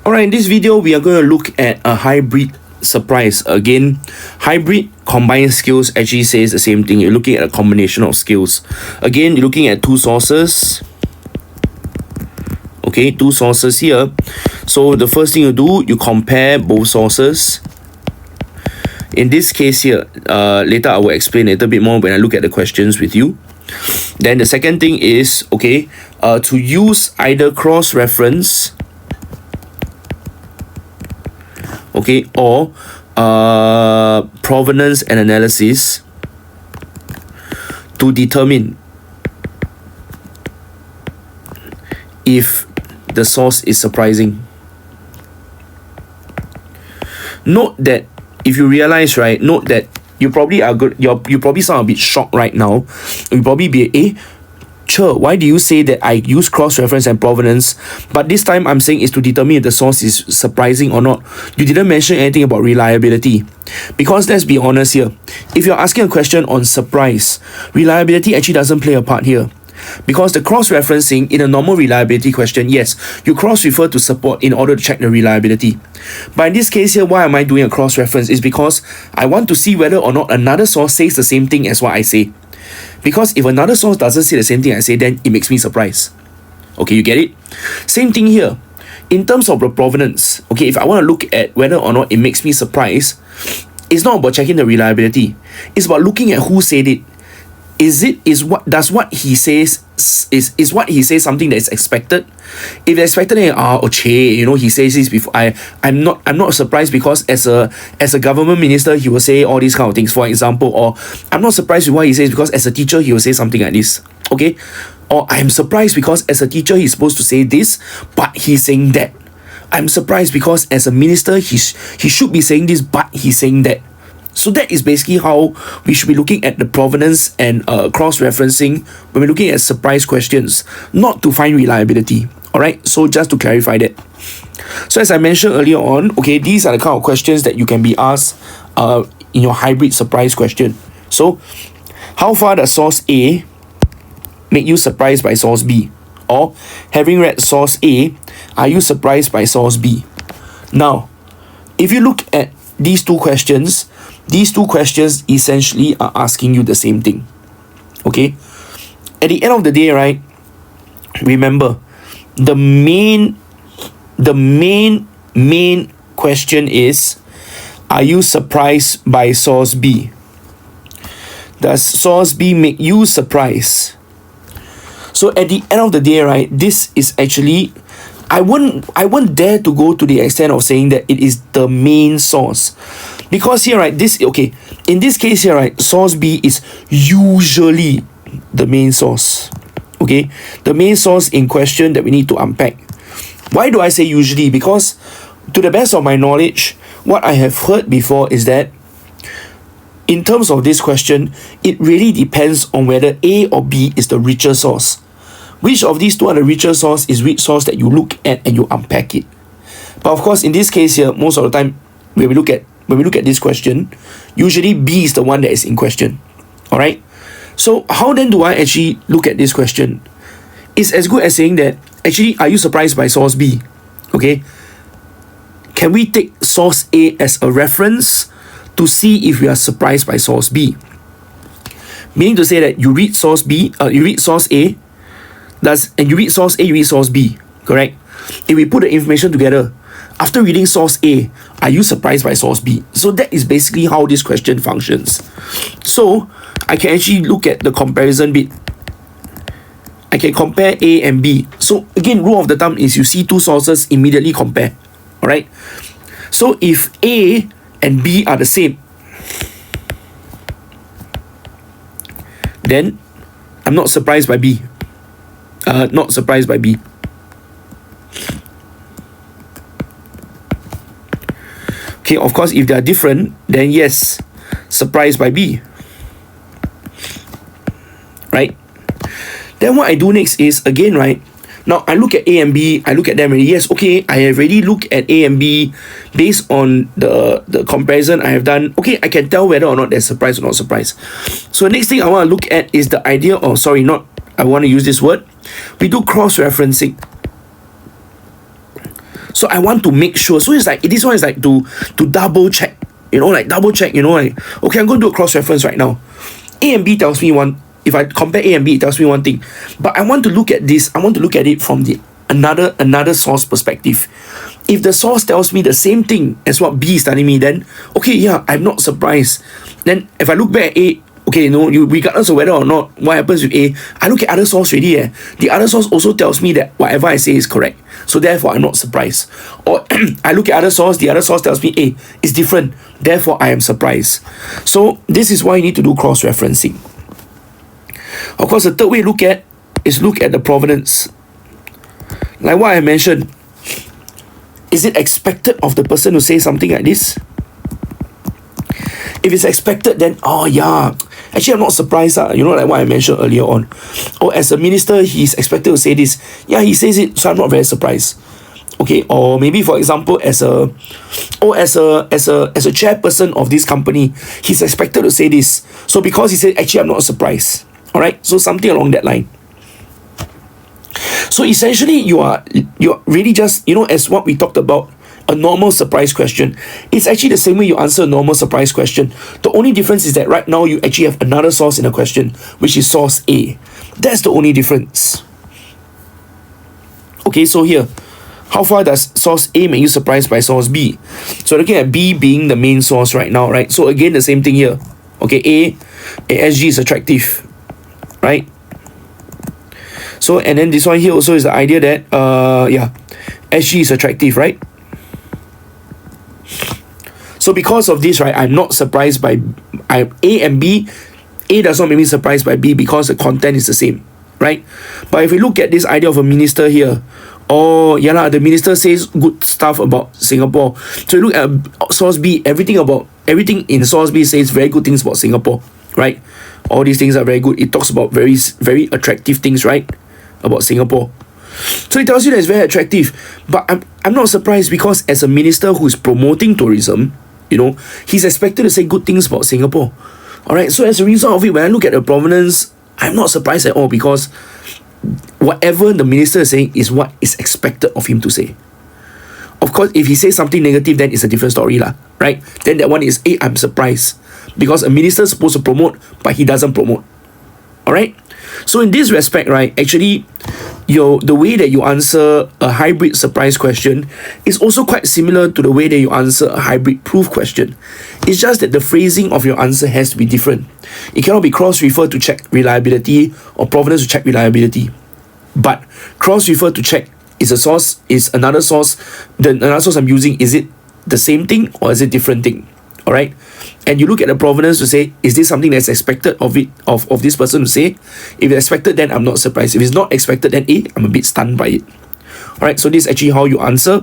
Alright, in this video, we are going to look at a hybrid surprise. Again, hybrid combined skills actually says the same thing. You're looking at a combination of skills. Again, you're looking at two sources. Okay, two sources here. So the first thing you do, you compare both sources. In this case here, later I will explain a little bit more when I look at the questions with you. Then the second thing is, okay, to use either cross-reference, okay, or provenance and analysis to determine if the source is surprising. Note that if you realize, right, note that you probably are good. You probably sound a bit shocked right now. You probably be, sure, why do you say that I use cross-reference and provenance, but this time I'm saying is to determine if the source is surprising or not? You didn't mention anything about reliability. Because let's be honest here, if you're asking a question on surprise, reliability actually doesn't play a part here. Because the cross-referencing in a normal reliability question, yes, you cross-refer to support in order to check the reliability. But in this case here, why am I doing a cross-reference? Is because I want to see whether or not another source says the same thing as what I say. Because if another source doesn't say the same thing I say, then it makes me surprised. Okay, you get it? Same thing here. In terms of the provenance, okay, if I want to look at whether or not it makes me surprised, it's not about checking the reliability. It's about looking at who said it. Is what he says something that is expected? If expected, then he says this before. I'm not surprised because as a government minister he will say all these kind of things, for example. Or I'm not surprised with what he says because as a teacher he will say something like this. Okay? Or I'm surprised because as a teacher he's supposed to say this, but he's saying that. I'm surprised because as a minister he should be saying this, but he's saying that. So that is basically how we should be looking at the provenance and cross-referencing when we're looking at surprise questions, not to find reliability. Alright, so just to clarify that. So as I mentioned earlier on, okay, these are the kind of questions that you can be asked in your hybrid surprise question. So, how far does source A make you surprised by source B? Or, having read source A, are you surprised by source B? Now, if you look at these two questions essentially are asking you the same thing. Okay? At the end of the day, right, remember, the main question is, are you surprised by source B? Does source B make you surprised? So at the end of the day, right, this is actually, I wouldn't dare to go to the extent of saying that it is the main source. Because here, right, in this case here, right, source B is usually the main source. Okay? The main source in question that we need to unpack. Why do I say usually? Because to the best of my knowledge, what I have heard before is that in terms of this question, it really depends on whether A or B is the richer source. Which of these two are the richer source is which source that you look at and you unpack it. But of course, in this case here, most of the time, when we look at this question, usually B is the one that is in question. Alright? So how then do I actually look at this question? It's as good as saying that, actually, are you surprised by source B? Okay? Can we take source A as a reference to see if we are surprised by source B? Meaning to say that you read source B, you read source A, and you read source A, you read source B, correct? If we put the information together, after reading source A, are you surprised by source B? So that is basically how this question functions. So I can actually look at the comparison bit. I can compare A and B. So again, rule of the thumb is you see two sources, immediately compare. Alright? So if A and B are the same, then I'm not surprised by B. Not surprised by B. Okay, of course, if they are different, then yes, surprised by B. Right? Then what I do next is, again, right, now I look at A and B, I look at them and yes, okay, I have already looked at A and B based on the comparison I have done. Okay, I can tell whether or not they're surprised or not surprised. So the next thing I want to look at is the idea of, I want to use this word. We do cross-referencing. So I want to make sure. So it's like, this one is like to double check, like double check, like, okay, I'm going to do a cross-reference right now. A and B tells me one, if I compare A and B, it tells me one thing. But I want to look at this, I want to look at it from the another source perspective. If the source tells me the same thing as what B is telling me, then okay, yeah, I'm not surprised. Then if I look back at A, okay, regardless of whether or not what happens with A, I look at other source already. The other source also tells me that whatever I say is correct. So therefore, I'm not surprised. Or I look at other source, the other source tells me A is different. Therefore, I am surprised. So this is why you need to do cross-referencing. Of course, the third way to look at is look at the provenance. Like what I mentioned, is it expected of the person to say something like this? If it's expected, then, oh yeah, actually I'm not surprised. Like what I mentioned earlier on. Or as a minister, he's expected to say this. Yeah, he says it, so I'm not very surprised. Okay, or maybe for example, as a chairperson of this company, he's expected to say this. So because he said, actually I'm not surprised. Alright, so something along that line. So essentially, you're really just, as what we talked about, a normal surprise question. It's actually the same way you answer a normal surprise question. The only difference is that right now you actually have another source in a question, which is source A. That's the only difference. Okay, so here, how far does source A make you surprised by source B? So looking at B being the main source right now, right? So again, the same thing here. Okay, ASG is attractive, right? So, and then this one here also is the idea that, SG is attractive, right? So because of this, right, I'm not surprised by A and B. A does not make me surprised by B because the content is the same, right? But if we look at this idea of a minister here, the minister says good stuff about Singapore. So you look at source B, everything in source B says very good things about Singapore, right? All these things are very good. It talks about very, very attractive things, right, about Singapore. So it tells you that it's very attractive. But I'm not surprised because as a minister who is promoting tourism, he's expected to say good things about Singapore. Alright, so as a result of it, when I look at the provenance, I'm not surprised at all because whatever the minister is saying is what is expected of him to say. Of course, if he says something negative, then it's a different story, right? Then that one is, I'm surprised. Because a minister is supposed to promote, but he doesn't promote. Alright? So in this respect, right, actually, the way that you answer a hybrid surprise question is also quite similar to the way that you answer a hybrid proof question. It's just that the phrasing of your answer has to be different. It cannot be cross-refer to check reliability or provenance to check reliability. But cross-refer to check is another source. Another source I'm using, is it the same thing or is it different thing? Alright? And you look at the provenance to say, is this something that's expected of this person to say? If it's expected, then I'm not surprised. If it's not expected, then I'm a bit stunned by it. Alright, so this is actually how you answer